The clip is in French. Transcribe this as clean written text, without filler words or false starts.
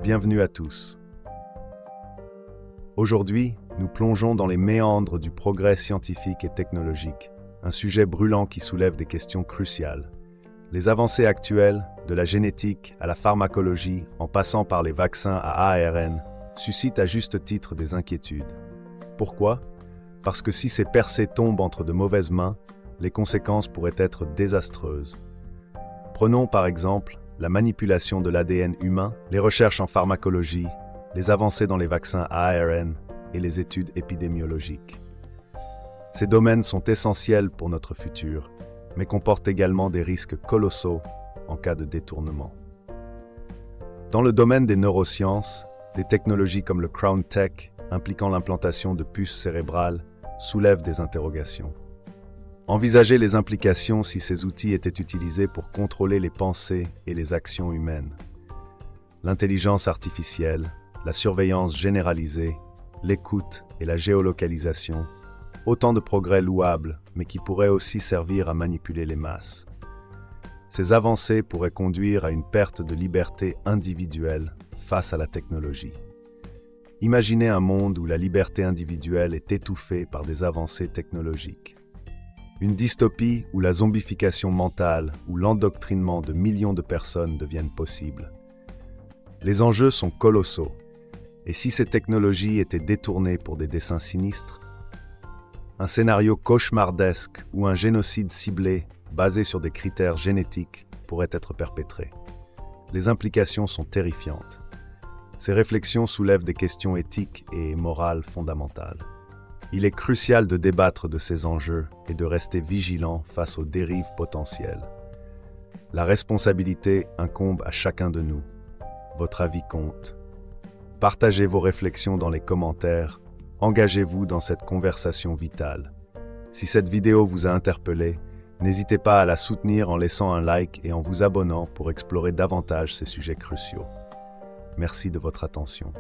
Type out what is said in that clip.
Bienvenue à tous. Aujourd'hui, nous plongeons dans les méandres du progrès scientifique et technologique, un sujet brûlant qui soulève des questions cruciales. Les avancées actuelles, de la génétique à la pharmacologie, en passant par les vaccins à ARN, suscitent à juste titre des inquiétudes. Pourquoi ? Parce que si ces percées tombent entre de mauvaises mains, les conséquences pourraient être désastreuses. Prenons par exemple la manipulation de l'ADN humain, les recherches en pharmacologie, les avancées dans les vaccins à ARN et les études épidémiologiques. Ces domaines sont essentiels pour notre futur, mais comportent également des risques colossaux en cas de détournement. Dans le domaine des neurosciences, des technologies comme le Crown Tech, impliquant l'implantation de puces cérébrales, soulèvent des interrogations. Envisagez les implications si ces outils étaient utilisés pour contrôler les pensées et les actions humaines. L'intelligence artificielle, la surveillance généralisée, l'écoute et la géolocalisation, autant de progrès louables, mais qui pourraient aussi servir à manipuler les masses. Ces avancées pourraient conduire à une perte de liberté individuelle face à la technologie. Imaginez un monde où la liberté individuelle est étouffée par des avancées technologiques. Une dystopie où la zombification mentale ou l'endoctrinement de millions de personnes deviennent possibles. Les enjeux sont colossaux. Et si ces technologies étaient détournées pour des desseins sinistres? Un scénario cauchemardesque où un génocide ciblé, basé sur des critères génétiques, pourrait être perpétré. Les implications sont terrifiantes. Ces réflexions soulèvent des questions éthiques et morales fondamentales. Il est crucial de débattre de ces enjeux et de rester vigilant face aux dérives potentielles. La responsabilité incombe à chacun de nous. Votre avis compte. Partagez vos réflexions dans les commentaires. Engagez-vous dans cette conversation vitale. Si cette vidéo vous a interpellé, n'hésitez pas à la soutenir en laissant un like et en vous abonnant pour explorer davantage ces sujets cruciaux. Merci de votre attention.